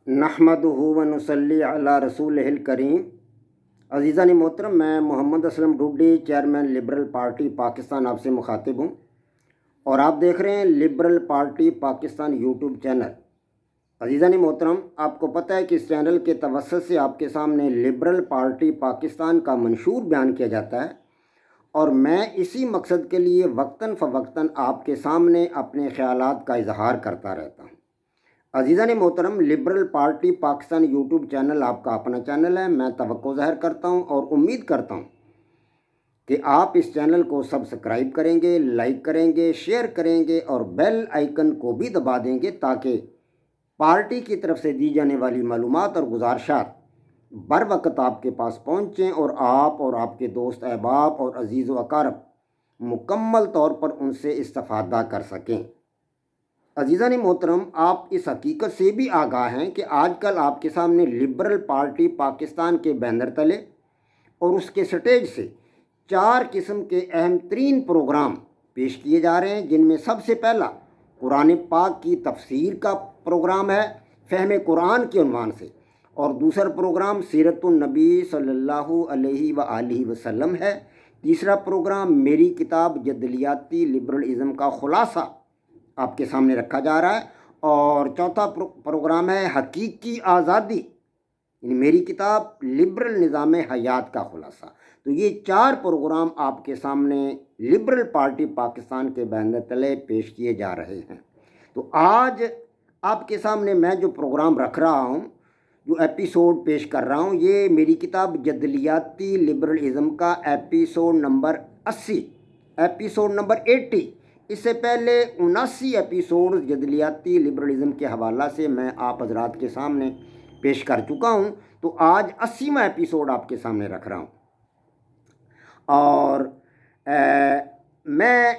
نحمدہ و نصلی علی رسولہ الکریم۔ عزیزان محترم، میں Muhammad Aslam Dodi, chairman liberal party Pakistan, آپ سے مخاطب ہوں اور آپ دیکھ رہے ہیں liberal party Pakistan YouTube channel. عزیزان محترم، آپ کو پتہ ہے کہ اس چینل کے توسط سے آپ کے سامنے لبرل پارٹی پاکستان کا منشور بیان کیا جاتا ہے اور میں اسی مقصد کے لیے وقتاً فوقتاً آپ کے سامنے اپنے خیالات کا اظہار کرتا رہتا ہوں۔ عزیزان محترم، liberal party Pakistan YouTube channel آپ کا اپنا چینل ہے۔ میں توقع ظاہر کرتا ہوں اور امید کرتا ہوں کہ آپ اس چینل کو سبسکرائب کریں گے، لائک کریں گے، شیئر کریں گے اور بیل آئیکن کو بھی دبا دیں گے تاکہ پارٹی کی طرف سے دی جانے والی معلومات اور گزارشات بر وقت آپ کے پاس پہنچیں اور آپ اور آپ کے دوست احباب اور عزیز و اقارب مکمل طور پر ان سے استفادہ کر سکیں۔ عزیزان محترم، آپ اس حقیقت سے بھی آگاہ ہیں کہ آج کل آپ کے سامنے لبرل پارٹی پاکستان کے بینر تلے اور اس کے سٹیج سے 4 قسم کے اہم ترین پروگرام پیش کیے جا رہے ہیں، جن میں سب سے پہلا قرآن پاک کی تفسیر کا پروگرام ہے فہم قرآن کے عنوان سے، اور دوسرا پروگرام سیرت النبی صلی اللہ علیہ وآلہ وسلم ہے۔ تیسرا پروگرام میری کتاب جدلیاتی لبرلزم کا خلاصہ آپ کے سامنے رکھا جا رہا ہے، اور چوتھا پروگرام ہے حقیقی آزادی، یعنی میری کتاب لبرل نظام حیات کا خلاصہ۔ تو یہ 4 پروگرام آپ کے سامنے لبرل پارٹی پاکستان کے بینر تلے پیش کیے جا رہے ہیں۔ تو آج آپ کے سامنے میں جو پروگرام رکھ رہا ہوں، جو ایپیسوڈ پیش کر رہا ہوں، یہ میری کتاب جدلیاتی لبرلزم کا ایپیسوڈ نمبر 80، ایپیسوڈ نمبر 80۔ اس سے پہلے 79 ایپیسوڈ جدلیاتی لبرلزم کے حوالہ سے میں آپ حضرات کے سامنے پیش کر چکا ہوں، تو آج 80واں ایپیسوڈ آپ کے سامنے رکھ رہا ہوں۔ اور میں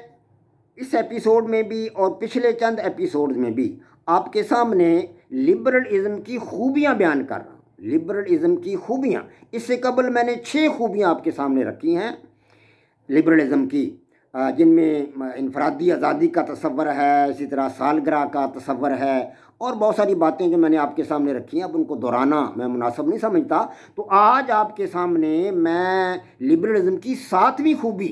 اس ایپیسوڈ میں بھی اور پچھلے چند ایپیسوڈ میں بھی آپ کے سامنے لبرلزم کی خوبیاں بیان کر رہا ہوں، لبرلزم کی خوبیاں۔ اس سے قبل میں نے 6 خوبیاں آپ کے سامنے رکھی ہیں لبرلزم کی، جن میں انفرادی آزادی کا تصور ہے، اسی طرح سالگرہ کا تصور ہے، اور بہت ساری باتیں جو میں نے آپ کے سامنے رکھی ہیں، اب ان کو دہرانا میں مناسب نہیں سمجھتا۔ تو آج آپ کے سامنے میں لبرلزم کی 7ویں خوبی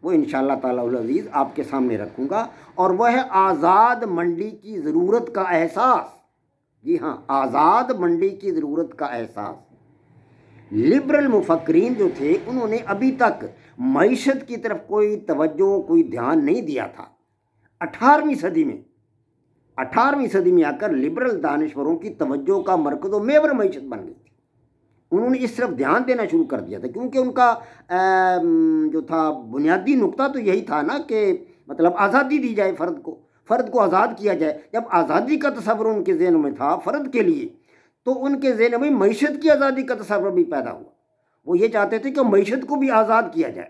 وہ انشاءاللہ تعالی العزیز آپ کے سامنے رکھوں گا، اور وہ ہے آزاد منڈی کی ضرورت کا احساس۔ جی ہاں، آزاد منڈی کی ضرورت کا احساس۔ لبرل مفکرین جو تھے، انہوں نے ابھی تک معیشت کی طرف کوئی توجہ، کوئی دھیان نہیں دیا تھا۔ 18ویں صدی میں آ کر لبرل دانشوروں کی توجہ کا مرکز و محور معیشت بن گئی تھی۔ انہوں نے اس طرف دھیان دینا شروع کر دیا تھا، کیونکہ ان کا جو تھا بنیادی نقطہ تو یہی تھا نا کہ مطلب آزادی دی جائے، فرد کو آزاد کیا جائے۔ جب آزادی کا تصور ان کے ذہن میں تھا فرد کے لیے، تو ان کے ذہن میں معیشت کی آزادی کا تصور بھی پیدا ہوا۔ وہ یہ چاہتے تھے کہ معیشت کو بھی آزاد کیا جائے۔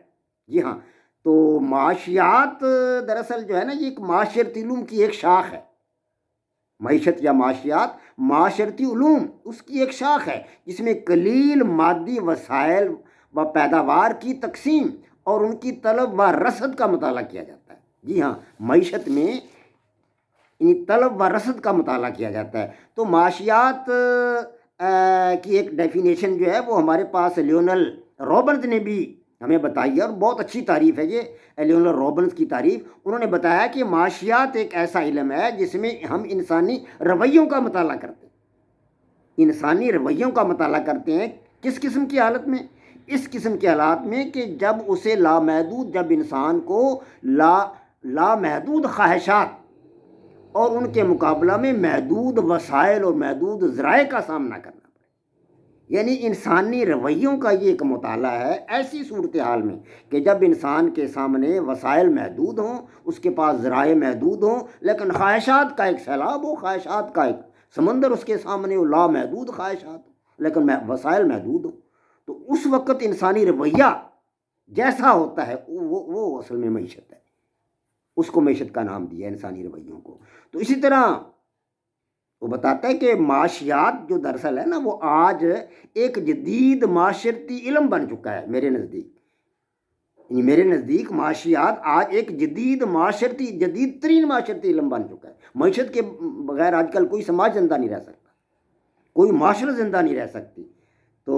جی ہاں، تو معاشیات دراصل جو ہے نا، یہ ایک معاشرتی علوم کی ایک شاخ ہے۔ معیشت یا معاشیات معاشرتی علوم اس کی ایک شاخ ہے، جس میں قلیل مادی وسائل و پیداوار کی تقسیم اور ان کی طلب و رسد کا مطالعہ کیا جاتا ہے۔ جی ہاں، معیشت میں طلب و رسد کا مطالعہ کیا جاتا ہے۔ تو معاشیات کی ایک ڈیفینیشن جو ہے وہ ہمارے پاس لیونل رابنز نے بھی ہمیں بتائی ہے، اور بہت اچھی تعریف ہے یہ لیونل رابنز کی تعریف۔ انہوں نے بتایا کہ معاشیات ایک ایسا علم ہے جس میں ہم انسانی رویوں کا مطالعہ کرتے ہیں۔ انسانی رویوں کا مطالعہ کرتے ہیں کس قسم کی حالت میں؟ اس قسم کے حالات میں کہ جب اسے جب انسان کو لامحدود خواہشات اور ان کے مقابلہ میں محدود وسائل اور محدود ذرائع کا سامنا کرنا پڑے۔ یعنی انسانی رویوں کا یہ ایک مطالعہ ہے ایسی صورتحال میں کہ جب انسان کے سامنے وسائل محدود ہوں، اس کے پاس ذرائع محدود ہوں، لیکن خواہشات کا ایک سیلاب ہو، خواہشات کا ایک سمندر اس کے سامنے ہو، لامحدود خواہشات ہو لیکن وسائل محدود ہوں، تو اس وقت انسانی رویہ جیسا ہوتا ہے وہ اصل میں معیشت ہے۔ اس کو معیشت کا نام دیا انسانی رویوں کو۔ تو اسی طرح وہ بتاتا ہے کہ معاشیات جو دراصل ہے نا، وہ آج ایک جدید معاشرتی علم بن چکا ہے میرے نزدیک معاشیات آج ایک جدید ترین معاشرتی علم بن چکا ہے۔ معیشت کے بغیر آج کل کوئی سماج زندہ نہیں رہ سکتا۔ کوئی معاشرہ زندہ نہیں رہ سکتی۔ تو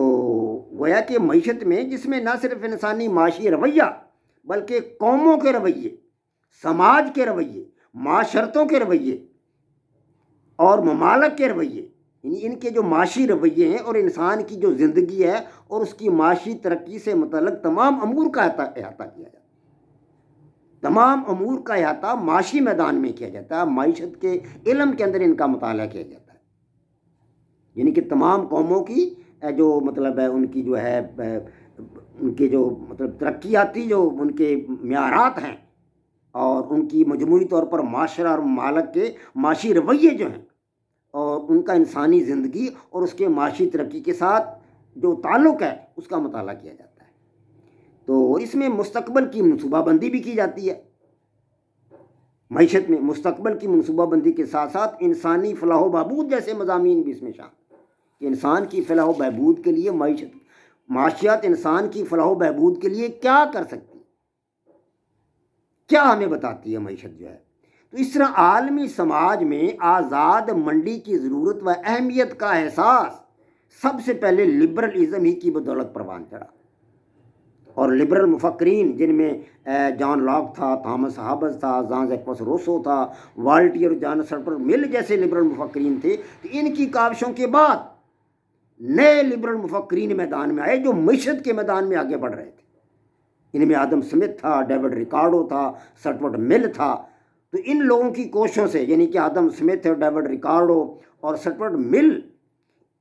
گویا کہ معیشت میں، جس میں نہ صرف انسانی معاشی رویہ بلکہ قوموں کے رویے، سماج کے رویے، معاشرتوں کے رویے اور ممالک کے رویے، یعنی ان کے جو معاشی رویے ہیں اور انسان کی جو زندگی ہے اور اس کی معاشی ترقی سے متعلق تمام امور کا احاطہ کیا جاتا ہے۔ تمام امور کا احاطہ معاشی میدان میں کیا جاتا ہے، معیشت کے علم کے اندر ان کا مطالعہ کیا جاتا ہے۔ یعنی کہ تمام قوموں کی جو مطلب ہے ان کی جو ہے ان کے جو مطلب ترقیاتی جو ان کے معیارات ہیں اور ان کی مجموعی طور پر معاشرہ اور ممالک کے معاشی رویے جو ہیں اور ان کا انسانی زندگی اور اس کے معاشی ترقی کے ساتھ جو تعلق ہے اس کا مطالعہ کیا جاتا ہے۔ تو اس میں مستقبل کی منصوبہ بندی بھی کی جاتی ہے۔ معیشت میں مستقبل کی منصوبہ بندی کے ساتھ ساتھ انسانی فلاح و بہبود جیسے مضامین بھی اس میں شامل ہیں کہ انسان کی فلاح و بہبود کے لیے معاشیات انسان کی فلاح و بہبود کے لیے کیا کر سکتی ہے، کیا ہمیں بتاتی ہے معیشت جو ہے۔ تو اس طرح عالمی سماج میں آزاد منڈی کی ضرورت و اہمیت کا احساس سب سے پہلے لبرلزم ہی کی بدولت پروان چڑھا، اور لبرل مفکرین جن میں جان لاک تھا، تھامس ہابس تھا، جان جیکبس روسو تھا، والٹیر اور جان سٹرٹ مل جیسے لبرل مفکرین تھے، تو ان کی کاوشوں کے بعد نئے لبرل مفکرین میدان میں آئے جو معیشت کے میدان میں آگے بڑھ رہے تھے۔ ان میں آدم سمتھ تھا، ڈیوڈ ریکارڈو تھا، سٹورٹ مل تھا۔ تو ان لوگوں کی کوششوں سے، یعنی کہ آدم سمتھ، ڈیوڈ ریکارڈو اور سٹورٹ مل،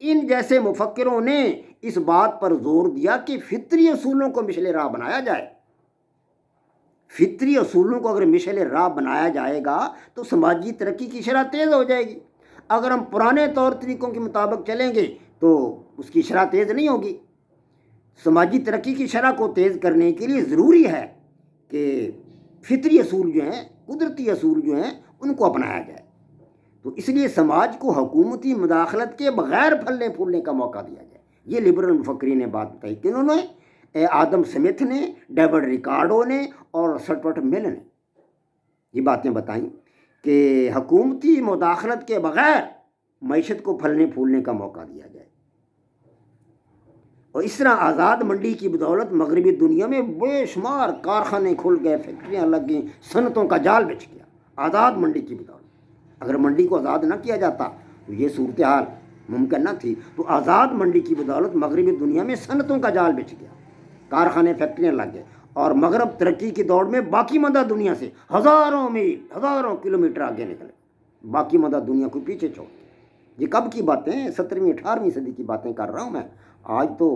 ان جیسے مفکروں نے اس بات پر زور دیا کہ فطری اصولوں کو مشعل راہ بنایا جائے۔ فطری اصولوں کو اگر مشعل راہ بنایا جائے گا تو سماجی ترقی کی شرح تیز ہو جائے گی۔ اگر ہم پرانے طور طریقوں کے مطابق چلیں گے تو اس کی شرح تیز نہیں ہوگی۔ سماجی ترقی کی شرح کو تیز کرنے کے لیے ضروری ہے کہ فطری اصول جو ہیں، قدرتی اصول جو ہیں، ان کو اپنایا جائے۔ تو اس لیے سماج کو حکومتی مداخلت کے بغیر پھلنے پھولنے کا موقع دیا جائے۔ یہ لبرل مفکرین نے بات بتائی، کنہوں نے؟ آدم سمتھ نے، ڈیوڈ ریکارڈو نے اور سٹورٹ مل نے یہ باتیں بتائیں کہ حکومتی مداخلت کے بغیر معیشت کو پھلنے پھولنے کا موقع دیا جائے۔ اور اس طرح آزاد منڈی کی بدولت مغربی دنیا میں بے شمار کارخانے کھل گئے، فیکٹریاں لگ گئیں، صنعتوں کا جال بچ گیا آزاد منڈی کی بدولت۔ اگر منڈی کو آزاد نہ کیا جاتا تو یہ صورتحال ممکن نہ تھی۔ تو آزاد منڈی کی بدولت مغربی دنیا میں صنعتوں کا جال بچ گیا، کارخانے فیکٹریاں لگ گئے، اور مغرب ترقی کی دوڑ میں باقی ماندہ دنیا سے ہزاروں میل، ہزاروں کلومیٹر آگے نکلے، باقی ماندہ دنیا کو پیچھے چھوڑ۔ یہ کب کی باتیں ہیں؟ 17ویں 18ویں صدی کی باتیں کر رہا ہوں میں۔ آج تو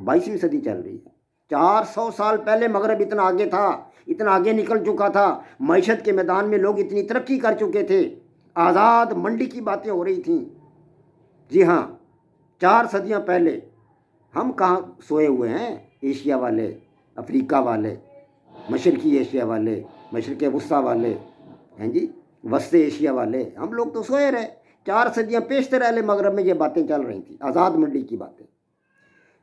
22ویں صدی چل رہی ہے۔ 400 سال پہلے مغرب اتنا آگے تھا، اتنا آگے نکل چکا تھا، معیشت کے میدان میں لوگ اتنی ترقی کر چکے تھے، آزاد منڈی کی باتیں ہو رہی تھیں۔ جی ہاں، 4 صدیاں پہلے ہم کہاں سوئے ہوئے ہیں؟ ایشیا والے، افریقہ والے، مشرقی ایشیا والے، مشرق وسطیٰ والے، ہیں جی، وسط ایشیا والے، ہم لوگ تو سوئے رہے۔ 4 صدیاں پیشتر اہل مغرب میں یہ باتیں چل رہی تھیں، آزاد منڈی کی باتیں۔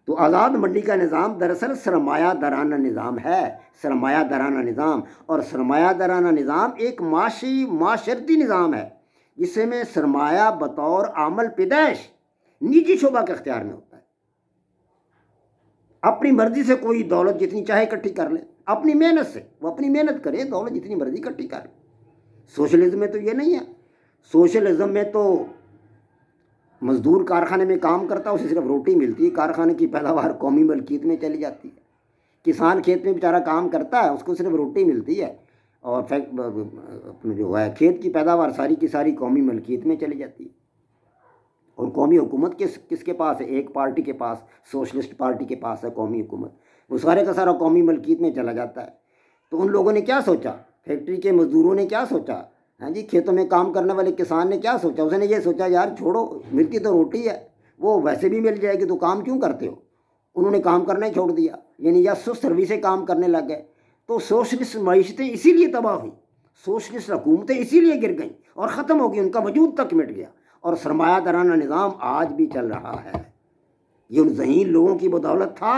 تو آزاد منڈی کا نظام دراصل سرمایہ دارانہ نظام ہے، سرمایہ دارانہ نظام۔ اور سرمایہ دارانہ نظام ایک معاشرتی نظام ہے جس میں سرمایہ بطور عمل پیدائش نجی شعبہ کے اختیار میں ہوتا ہے۔ اپنی مرضی سے کوئی دولت جتنی چاہے اکٹھی کر لے، اپنی محنت سے، وہ اپنی محنت کرے، دولت جتنی مرضی اکٹھی کر لے۔ سوشلزم میں تو یہ نہیں ہے۔ سوشلزم میں تو مزدور کارخانے میں کام کرتا ہے، اسے صرف روٹی ملتی ہے، کارخانے کی پیداوار قومی ملکیت میں چلی جاتی ہے۔ کسان کھیت میں بیچارہ کام کرتا ہے، اس کو صرف روٹی ملتی ہے، اور جو ہے کھیت کی پیداوار ساری کی ساری قومی ملکیت میں چلی جاتی ہے۔ اور قومی حکومت کس کے پاس ہے؟ ایک پارٹی کے پاس، سوشلسٹ پارٹی کے پاس ہے قومی حکومت، وہ سارے کا سارا قومی ملکیت میں چلا جاتا ہے۔ تو ان لوگوں نے کیا سوچا؟ فیکٹری کے مزدوروں نے کیا سوچا؟ ہاں جی، کھیتوں میں کام کرنے والے کسان نے کیا سوچا؟ اس نے یہ سوچا یار چھوڑو، ملتی تو روٹی ہے، وہ ویسے بھی مل جائے گی، تو کام کیوں کرتے ہو؟ انہوں نے کام کرنا ہی چھوڑ دیا، یعنی یا سست روی سے کام کرنے لگ گئے۔ تو سوشلسٹ معیشتیں اسی لیے تباہ ہوئیں، سوشلسٹ حکومتیں اسی لیے گر گئیں اور ختم ہو گئی، ان کا وجود تک مٹ گیا۔ اور سرمایہ دارانہ نظام آج بھی چل رہا ہے، یہ ان ذہین لوگوں کی بدولت تھا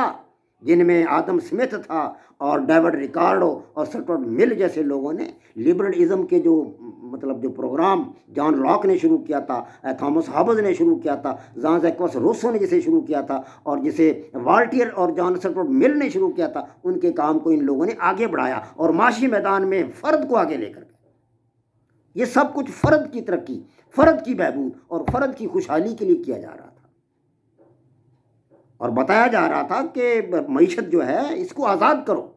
جن میں آدم سمتھ تھا اور ڈیوڈ ریکارڈو اور سٹورٹ مل جیسے لوگوں نے لبرلزم کے جو پروگرام جان لاک نے شروع کیا تھا، تھامس ہابز نے شروع کیا تھا، جان جیکبس روسو نے جسے شروع کیا تھا، اور جسے والٹیئر اور جان سٹورٹ مل نے شروع کیا تھا، ان کے کام کو ان لوگوں نے آگے بڑھایا اور معاشی میدان میں فرد کو آگے لے کر گئے۔ یہ سب کچھ فرد کی ترقی، فرد کی بہبود اور فرد کی خوشحالی کے لیے کیا جا رہا تھا، اور بتایا جا رہا تھا کہ معیشت جو ہے اس کو آزاد کرو،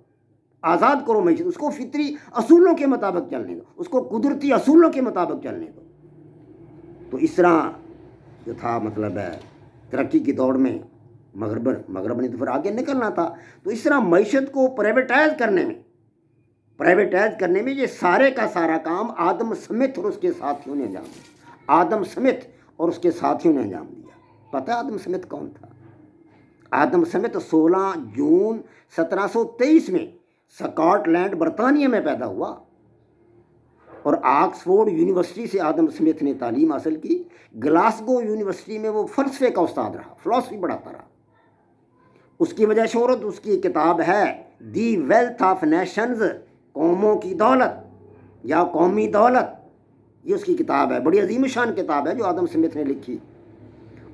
آزاد کرو معیشت، اس کو فطری اصولوں کے مطابق چلنے دو، اس کو قدرتی اصولوں کے مطابق چلنے دو۔ تو اس طرح جو تھا ترقی کی دوڑ میں مغرب نے تو پھر آگے نکلنا تھا، تو اس طرح معیشت کو پرائیویٹائز کرنے میں یہ سارے کا سارا کام آدم سمتھ اور اس کے ساتھیوں نے انجام دیا، آدم سمتھ اور اس کے ساتھیوں نے انجام دیا۔ پتہ ہے آدم سمتھ کون تھا؟ آدم سمتھ 16 جون 1723 میں سکاٹ لینڈ برطانیہ میں پیدا ہوا، اور آکسفورڈ یونیورسٹی سے آدم سمتھ نے تعلیم حاصل کی۔ گلاسگو یونیورسٹی میں وہ فلسفے کا استاد رہا، فلسفی پڑھاتا رہا۔ اس کی وجہ شہرت اس کی کتاب ہے دی ویلتھ آف نیشنز، قوموں کی دولت یا قومی دولت، یہ اس کی کتاب ہے، بڑی عظیم شان کتاب ہے جو آدم سمتھ نے لکھی،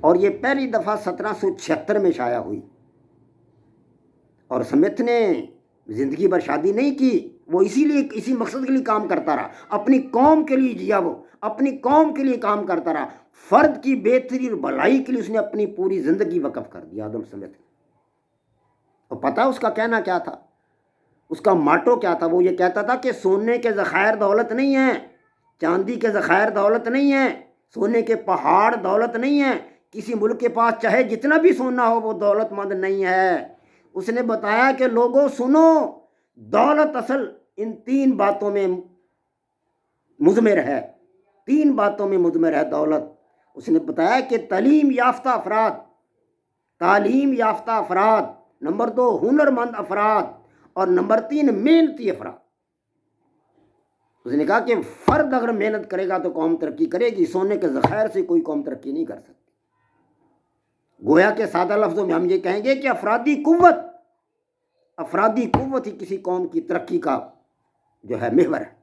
اور یہ پہلی دفعہ 1776 میں شائع ہوئی۔ اور سمتھ نے زندگی بھر شادی نہیں کی، وہ اسی مقصد کے لیے کام کرتا رہا، اپنی قوم کے لیے جیا، وہ اپنی قوم کے لیے کام کرتا رہا، فرد کی بہتری اور بھلائی کے لیے اس نے اپنی پوری زندگی وقف کر دی آدم سمتھ نے۔ اور پتہ اس کا کہنا کیا تھا، اس کا ماٹو کیا تھا؟ وہ یہ کہتا تھا کہ سونے کے ذخائر دولت نہیں ہیں، چاندی کے ذخائر دولت نہیں ہیں، سونے کے پہاڑ دولت نہیں ہیں، کسی ملک کے پاس چاہے جتنا بھی سونا ہو وہ دولت مند نہیں ہے۔ اس نے بتایا کہ لوگوں سنو، دولت اصل ان 3 باتوں میں مضمر ہے، 3 باتوں میں مضمر ہے دولت۔ اس نے بتایا کہ تعلیم یافتہ افراد، نمبر 2 ہنرمند افراد، اور نمبر 3 محنتی افراد۔ اس نے کہا کہ فرد اگر محنت کرے گا تو قوم ترقی کرے گی، سونے کے ذخائر سے کوئی قوم ترقی نہیں کر سکتی۔ گویا کہ سادہ لفظوں میں ہم یہ کہیں گے کہ افرادی قوت ہی کسی قوم کی ترقی کا جو ہے محور ہے۔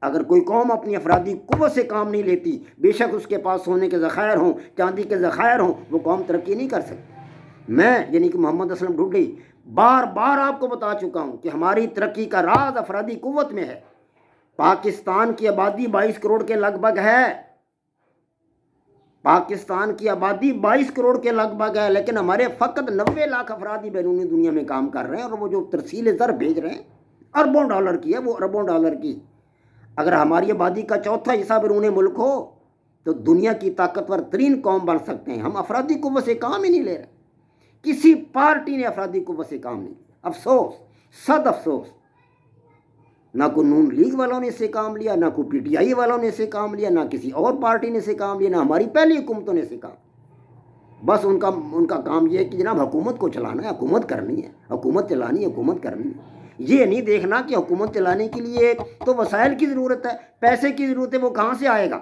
اگر کوئی قوم اپنی افرادی قوت سے کام نہیں لیتی، بے شک اس کے پاس سونے کے ذخائر ہوں، چاندی کے ذخائر ہوں، وہ قوم ترقی نہیں کر سکتی۔ میں یعنی کہ محمد اسلم ڈھونڈی بار بار آپ کو بتا چکا ہوں کہ ہماری ترقی کا راز افرادی قوت میں ہے۔ پاکستان کی آبادی 22 کروڑ کے لگ بھگ ہے، پاکستان کی آبادی 22 کروڑ کے لگ بھگ ہے، لیکن ہمارے فقط 90 لاکھ افراد ہی بیرونی دنیا میں کام کر رہے ہیں، اور وہ جو ترسیل زر بھیج رہے ہیں اربوں ڈالر کی ہے، وہ اربوں ڈالر کی۔ اگر ہماری آبادی کا چوتھا حصہ بیرون ملک ہو تو دنیا کی طاقتور ترین قوم بن سکتے ہیں۔ ہم افرادی قوت سے کام ہی نہیں لے رہے، کسی پارٹی نے افرادی قوت سے کام نہیں لیا۔ افسوس، صد افسوس، نہ کوئی نون لیگ والوں نے اس سے کام لیا، نہ کوئی پی ٹی آئی والوں نے اس سے کام لیا، نہ کسی اور پارٹی نے اس سے کام لیا، نہ ہماری پہلی حکومتوں نے اس سے کام۔ بس ان کا کام یہ ہے کہ جناب حکومت کو چلانا ہے، حکومت کرنی ہے، حکومت چلانی ہے، حکومت کرنی ہے۔ یہ نہیں دیکھنا کہ حکومت چلانے کے لیے تو وسائل کی ضرورت ہے، پیسے کی ضرورت ہے، وہ کہاں سے آئے گا؟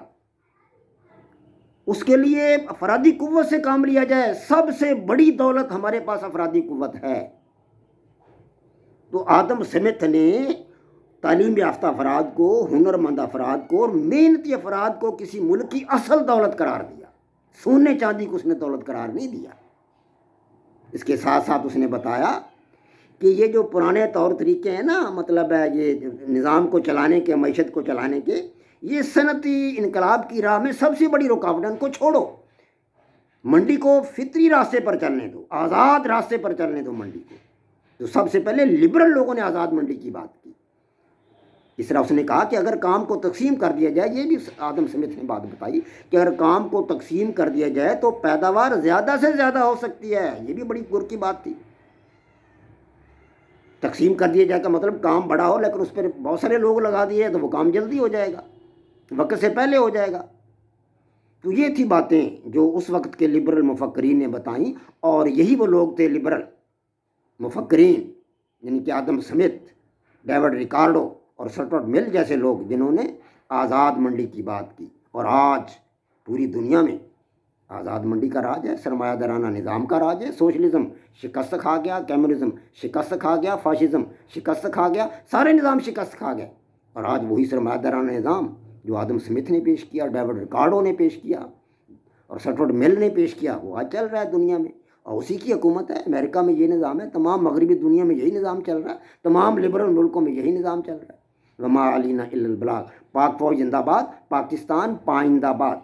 اس کے لیے افرادی قوت سے کام لیا جائے۔ سب سے بڑی دولت ہمارے پاس افرادی قوت ہے۔ تو آدم سمتھ نے تعلیم یافتہ افراد کو، ہنرمند افراد کو اور محنتی افراد کو کسی ملک کی اصل دولت قرار دیا، سونے چاندی کو اس نے دولت قرار نہیں دیا۔ اس کے ساتھ ساتھ اس نے بتایا کہ یہ جو پرانے طور طریقے ہیں نا، یہ نظام کو چلانے کے، معیشت کو چلانے کے، یہ صنعتی انقلاب کی راہ میں سب سے بڑی رکاوٹ ہے، ان کو چھوڑو، منڈی کو فطری راستے پر چلنے دو، آزاد راستے پر چلنے دو منڈی کو۔ تو سب سے پہلے لبرل لوگوں نے آزاد منڈی کی بات کی۔ اس طرح اس نے کہا کہ اگر کام کو تقسیم کر دیا جائے، یہ بھی آدم سمتھ نے بات بتائی کہ اگر کام کو تقسیم کر دیا جائے تو پیداوار زیادہ سے زیادہ ہو سکتی ہے۔ یہ بھی بڑی غور کی بات تھی۔ تقسیم کر دیا جائے کا مطلب کام بڑا ہو لیکن اس پر بہت سارے لوگ لگا دیے تو وہ کام جلدی ہو جائے گا، وقت سے پہلے ہو جائے گا۔ تو یہ تھی باتیں جو اس وقت کے لبرل مفکرین نے بتائیں، اور یہی وہ لوگ تھے لبرل مفکرین، یعنی کہ آدم سمتھ، ڈیوڈ ریکارڈو اور سٹورٹ مل جیسے لوگ، جنہوں نے آزاد منڈی کی بات کی۔ اور آج پوری دنیا میں آزاد منڈی کا راج ہے، سرمایہ دارانہ نظام کا راج ہے، سوشلزم شکست کھا گیا، کمیونزم شکست کھا گیا، فاشزم شکست کھا گیا، سارے نظام شکست کھا گئے، اور آج وہی سرمایہ دارانہ نظام جو آدم سمتھ نے پیش کیا، ڈیوڈ ریکارڈو نے پیش کیا اور سٹورٹ مل نے پیش کیا، وہ آج چل رہا ہے دنیا میں، اور اسی کی حکومت ہے۔ امریکہ میں یہ نظام ہے، تمام مغربی دنیا میں یہی نظام چل رہا ہے، تمام لبرل ملکوں میں یہی نظام چل رہا ہے۔ وما علینا الا البلاغ۔ پاک فوج زندہ باد، پاکستان پائندہ باد۔